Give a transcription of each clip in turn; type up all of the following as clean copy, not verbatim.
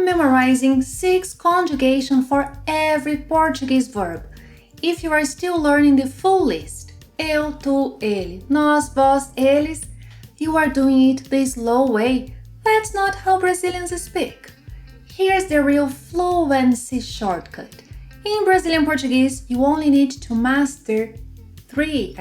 memorizing 6 conjugations for every Portuguese verb. If you are still learning the full list, eu, tu, ele, nós, vós, eles, you are doing it the slow way. That's not how Brazilians speak. Here's the real fluency shortcut. In Brazilian Portuguese, you only need to master 3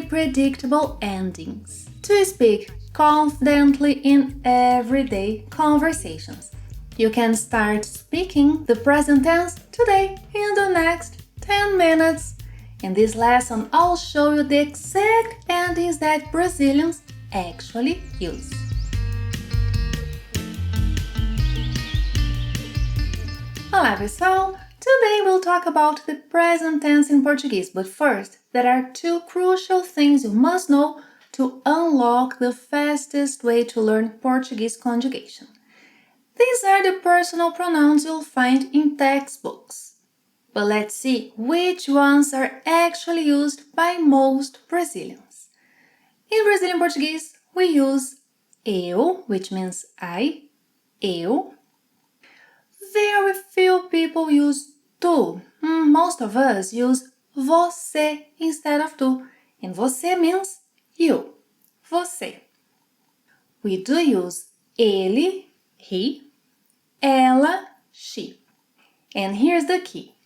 predictable endings to speak confidently in everyday conversations. You can start speaking the present tense today in the next 10 minutes. In this lesson, I'll show you the exact endings that Brazilians actually use. Olá, pessoal! Today we'll talk about the present tense in Portuguese, but first, there are 2 crucial things you must know to unlock the fastest way to learn Portuguese conjugation. These are the personal pronouns you'll find in textbooks. But let's see which ones are actually used by most Brazilians. In Brazilian Portuguese, we use eu, which means I, eu. Very few people use tu. Most of us use você instead of tu. And você means you, você. We do use ele, he, ela, she. And here's the key.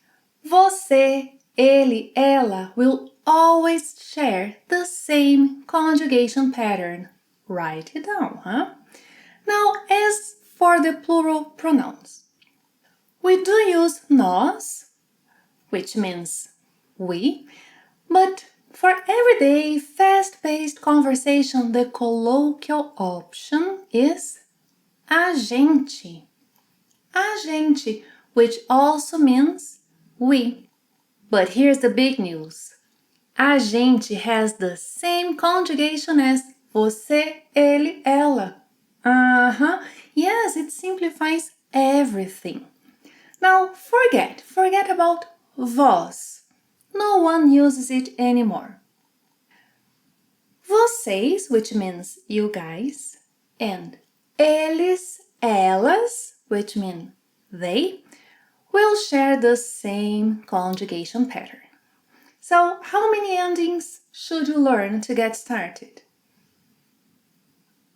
Você, ele, ela will always share the same conjugation pattern. Write it down, Now, as for the plural pronouns, we do use nós, which means we, but for everyday, fast-paced conversation, the colloquial option is a gente. A gente, which also means we. But here's the big news. A gente has the same conjugation as você, ele, ela. Yes, it simplifies everything. Now, forget about vós. No one uses it anymore. Vocês, which means you guys, and eles, elas, which mean they, will share the same conjugation pattern. So, how many endings should you learn to get started?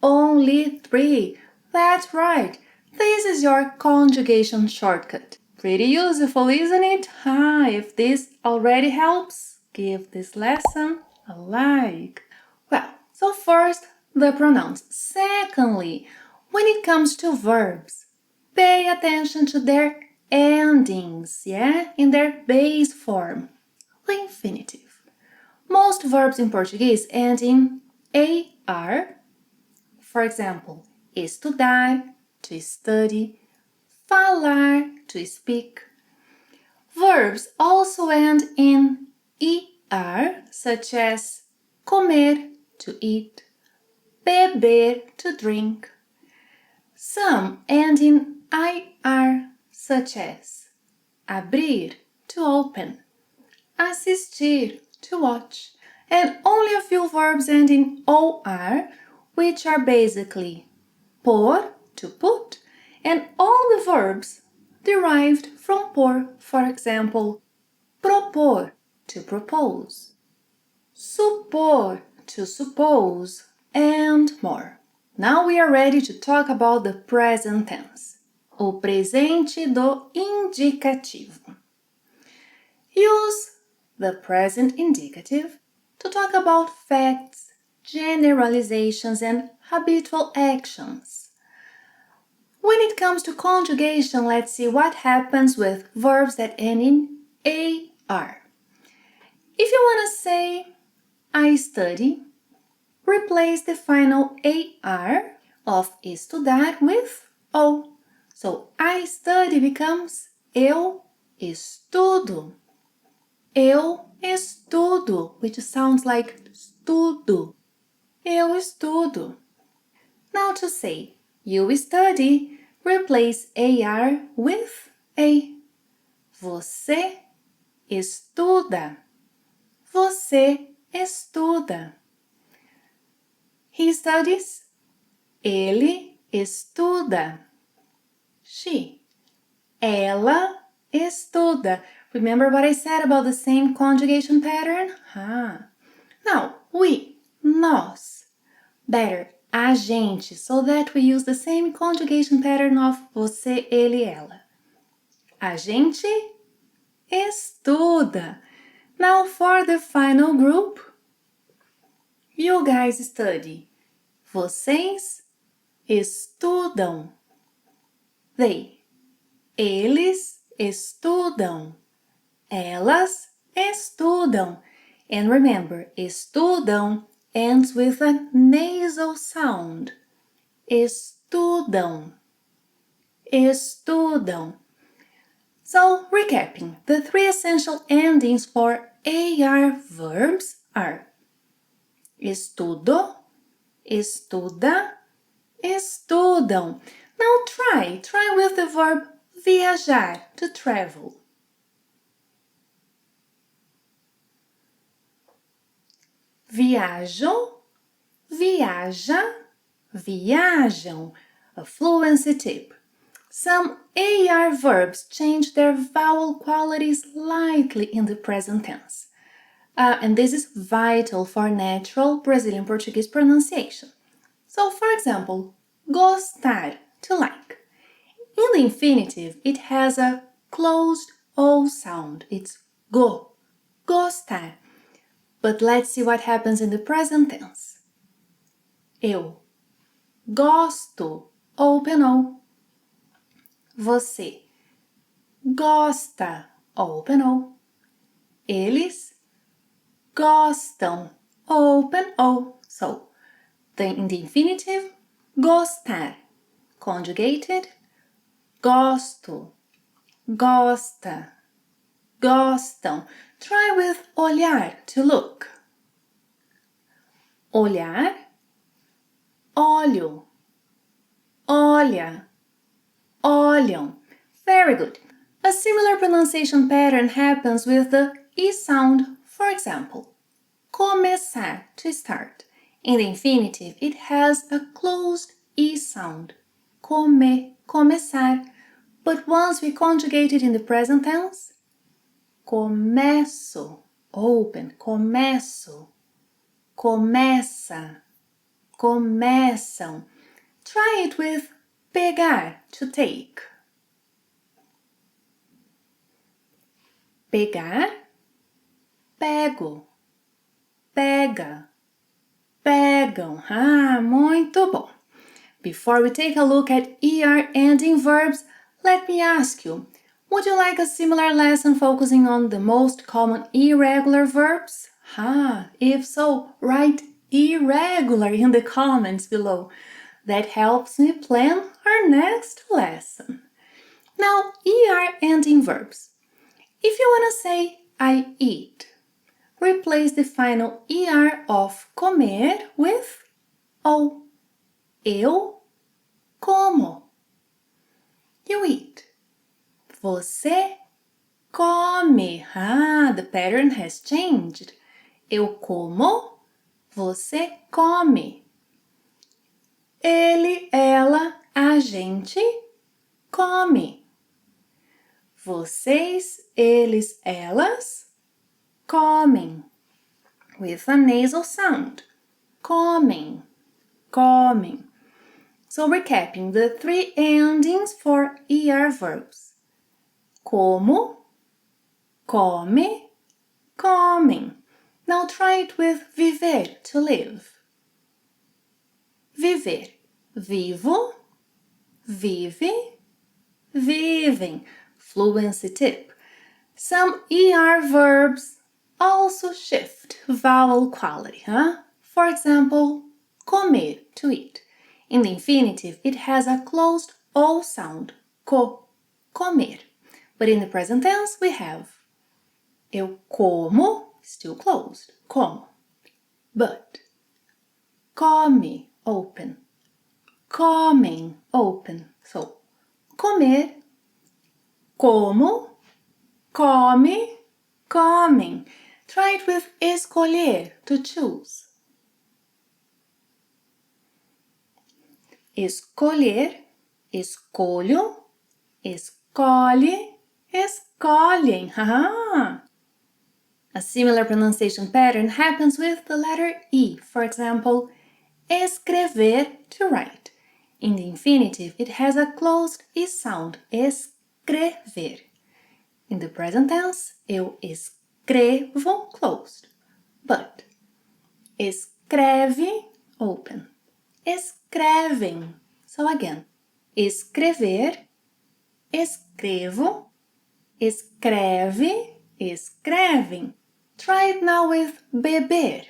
Only 3. That's right. This is your conjugation shortcut. Pretty useful, isn't it? If this already helps, give this lesson a like. Well, so first, the pronouns. Secondly, when it comes to verbs, pay attention to their endings, in their base form, the infinitive. Most verbs in Portuguese end in AR. For example, estudar, to study, falar, to speak. Verbs also end in ER, such as comer, to eat, beber, to drink. Some end in IR, such as abrir, to open, assistir, to watch, and only a few verbs end in OR, which are basically pôr, to put, and all the verbs derived from por. For example, propor, to propose, supor, to suppose, and more. Now we are ready to talk about the present tense, o presente do indicativo. Use the present indicative to talk about facts, generalizations, and habitual actions. When it comes to conjugation, let's see what happens with verbs that end in AR. If you want to say, I study, replace the final AR of estudar with O. So, I study becomes eu estudo. Eu estudo, which sounds like estudo. Eu estudo. Now to say, you study, replace AR with A. Você estuda. Você estuda. He studies. Ele estuda. she. Ela estuda. Remember what I said about the same conjugation pattern? Now, we, nós. Better, a gente, so that we use the same conjugation pattern of você, ele, ela. A gente estuda. Now for the final group, you guys study. Vocês estudam. They. Eles estudam. Elas estudam. And remember, estudam ends with a nasal sound. Estudam. Estudam. So, recapping, the three essential endings for AR verbs are estudo, estuda, estudam. Now try with the verb viajar, to travel. Viajo, viaja, viajam. A fluency tip. Some AR verbs change their vowel quality slightly in the present tense. And this is vital for natural Brazilian Portuguese pronunciation. So, for example, gostar, to like. In the infinitive, it has a closed O sound. It's go, gostar. But let's see what happens in the present tense. Eu gosto, open O. Você gosta, open O. Eles gostam, open O. So, in the infinitive, gostar. Conjugated, gosto, gosta, gostam. Try with olhar, to look. Olhar, olho, olha, olham. Very good. A similar pronunciation pattern happens with the E sound, for example. Começar, to start. In the infinitive, it has a closed E sound. Come, começar. But once we conjugate it in the present tense, começo, open, começo, começa, começam. Try it with pegar, to take. Pegar, pego, pega, pegam. Muito bom. Before we take a look at ER ending verbs, let me ask you, would you like a similar lesson focusing on the most common irregular verbs? If so, write irregular in the comments below. That helps me plan our next lesson. Now, ER ending verbs. If you want to say I eat, replace the final ER of comer with O. Eu como. You eat. Você come. The pattern has changed. Eu como, você come. Ele, ela, a gente come. Vocês, eles, elas comem. With a nasal sound. Comem, comem. So recapping the three endings for ER verbs. Como, come, comem. Now try it with viver, to live. Viver. Vivo, vive, vivem. Fluency tip. Some ER verbs also shift vowel quality. For example, comer, to eat. In the infinitive, it has a closed O sound, comer. But in the present tense, we have eu como, still closed, como. But come, open. Comem, open. So, comer, como, come, comem. Try it with escolher, to choose. Escolher, escolho, Escolhe, escolhem. Haha. A similar pronunciation pattern happens with the letter E. For example, escrever, to write. In the infinitive, it has a closed E sound, escrever. In the present tense, eu escrevo, closed. But, escreve, open. Escrevem. So again, escrever, escrevo, escreve, escrevem. Try it now with beber,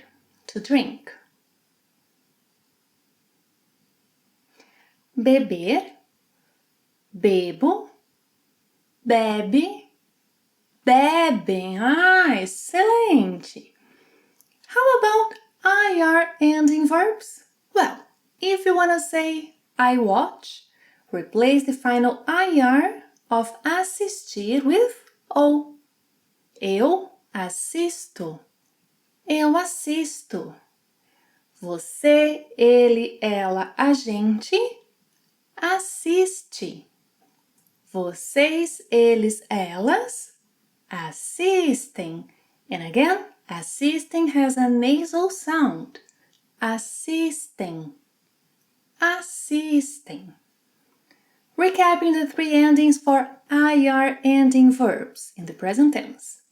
to drink. Beber, bebo, bebe, bebem. Excelente! How about IR ending verbs? Well, if you want to say I watch, replace the final IR of assistir with O. Eu assisto. Eu assisto. Você, ele, ela, a gente assiste. Vocês, eles, elas assistem. And again, assisting has a nasal sound. Assistem. Assistem. Recapping the three endings for IR ending verbs in the present tense.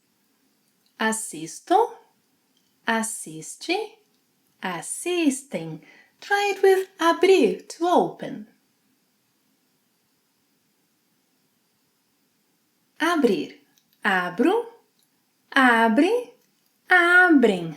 Assisto, assiste, assistem. Try it with abrir, to open. Abrir, abro, abre, abrem.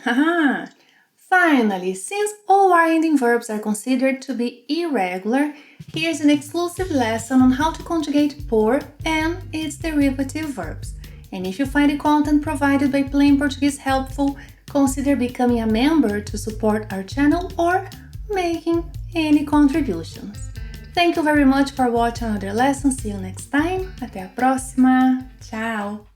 Finally, since all our ending verbs are considered to be irregular, here's an exclusive lesson on how to conjugate por and its derivative verbs. And if you find the content provided by Plain Portuguese helpful, consider becoming a member to support our channel or making any contributions. Thank you very much for watching another lesson. See you next time. Até a próxima. Tchau!